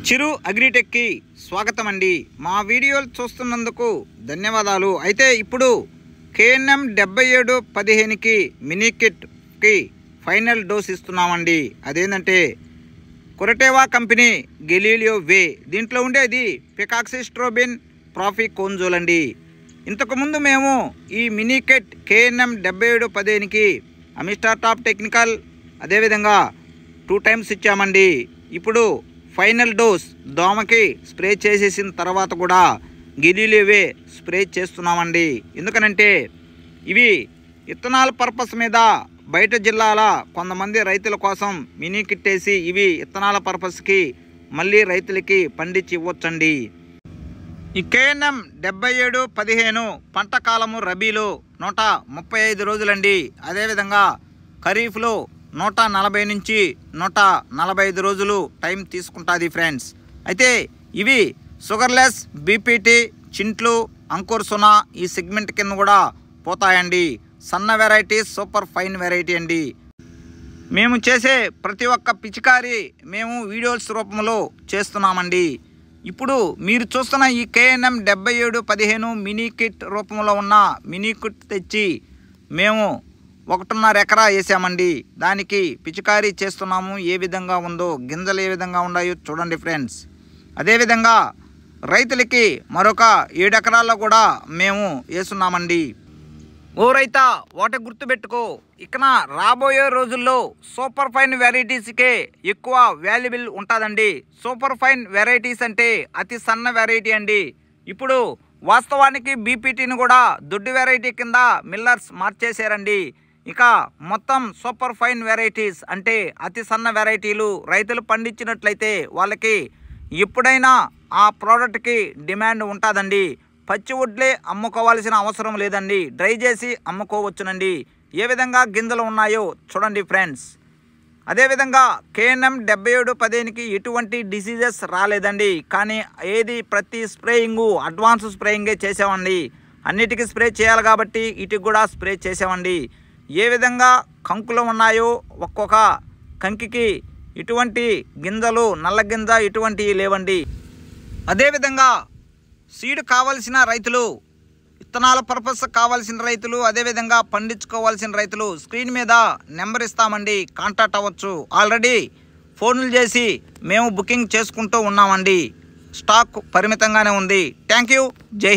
చిరు అగ్రిటెక్కి స్వాగతం అండి. మా వీడియోలు చూస్తున్నందుకు ధన్యవాదాలు. అయితే ఇప్పుడు KNM 7715కి మినీ కిట్కి ఫైనల్ డోస్ ఇస్తున్నామండి. అదేంటంటే కొరటేవా కంపెనీ గెలీలియో వే. దీంట్లో ఉండేది పికాక్సిస్ట్రోబిన్ ప్రాఫికోన్జోల్ అండి. ఇంతకుముందు మేము ఈ మినీ కిట్ KNM 7715కి అమిస్టార్ టాప్ టెక్నికల్ అదేవిధంగా 2 టైమ్స్ ఇచ్చామండి. ఇప్పుడు ఫైనల్ డోస్ దోమకి స్ప్రే చేసేసిన తర్వాత కూడా గెలీలియోవే స్ప్రే చేస్తున్నామండి. ఎందుకనంటే ఇవి ఇత్తనాల పర్పస్ మీద బయట జిల్లాల కొంతమంది రైతుల కోసం మినీ కిట్ వేసి ఇవి ఇత్తనాల పర్పస్కి మళ్ళీ రైతులకి పండించి ఇవ్వచ్చండి. ఈ KNM 7715 పంట కాలము రబీలో 135 రోజులండి. అదేవిధంగా ఖరీఫ్లో 140 నుంచి 145 రోజులు టైం తీసుకుంటుంది ఫ్రెండ్స్. అయితే ఇవి షుగర్లెస్, బీపీటీ, చింట్లు, అంకుర్ సునా ఈ సెగ్మెంట్ కింద కూడా పోతాయండి. సన్న వెరైటీ, సూపర్ ఫైన్ వెరైటీ అండి. మేము చేసే ప్రతి ఒక్క పిచికారి మేము వీడియోస్ రూపంలో చేస్తున్నామండి. ఇప్పుడు మీరు చూస్తున్న ఈ KNM 7715 మినీ కిట్ రూపంలో ఉన్న మినీ కిట్ తెచ్చి మేము 1.5 ఎకరా వేసామండి. దానికి పిచికారీ చేస్తున్నాము. ఏ విధంగా ఉందో, గింజలు ఏ విధంగా ఉన్నాయో చూడండి ఫ్రెండ్స్. అదేవిధంగా రైతులకి మరొక 7 ఎకరాల్లో కూడా మేము వేస్తున్నామండి. ఓ రైతా ఒకటి గుర్తుపెట్టుకో, ఇక రాబోయే రోజుల్లో సూపర్ ఫైన్ వెరైటీస్కే ఎక్కువ వాల్యుబుల్ ఉంటుందండి. సూపర్ ఫైన్ వెరైటీస్ అంటే అతి సన్న వెరైటీ అండి. ఇప్పుడు వాస్తవానికి బీపీటీని కూడా దొడ్డు వెరైటీ కింద మిల్లర్స్ మార్చేశారండి. ఇక మొత్తం సూపర్ ఫైన్ వెరైటీస్ అంటే అతి సన్న వెరైటీలు రైతులు పండించినట్లయితే వాళ్ళకి ఎప్పుడైనా ఆ ప్రోడక్ట్కి డిమాండ్ ఉంటుందండి. పచ్చి వడ్లే అమ్ముకోవాల్సిన అవసరం లేదండి, డ్రై చేసి అమ్ముకోవచ్చునండి. ఏ విధంగా గింజలు ఉన్నాయో చూడండి ఫ్రెండ్స్. అదేవిధంగా KNM 7715కి ఎటువంటి డిసీజెస్ రాలేదండి. కానీ ప్రతి స్ప్రేయింగు అడ్వాన్స్ స్ప్రేయింగే చేసామండి. అన్నిటికీ స్ప్రే చేయాలి కాబట్టి ఇటుకు కూడా స్ప్రే చేసామండి. ఏ విధంగా కంకులు ఉన్నాయో ఒక్కొక్క కంకికి ఇటువంటి గింజలు, నల్ల గింజ ఇటువంటివి లేవండి. అదేవిధంగా సీడ్ కావాల్సిన రైతులు, విత్తనాల పర్పస్ కావాల్సిన రైతులు, అదేవిధంగా పండించుకోవాల్సిన రైతులు స్క్రీన్ మీద నెంబర్ ఇస్తామండి, కాంటాక్ట్ అవ్వచ్చు. ఆల్రెడీ ఫోన్లు చేసి మేము బుకింగ్ చేసుకుంటూ ఉన్నామండి. స్టాక్ పరిమితంగానే ఉంది. Thank you. జై హింద్.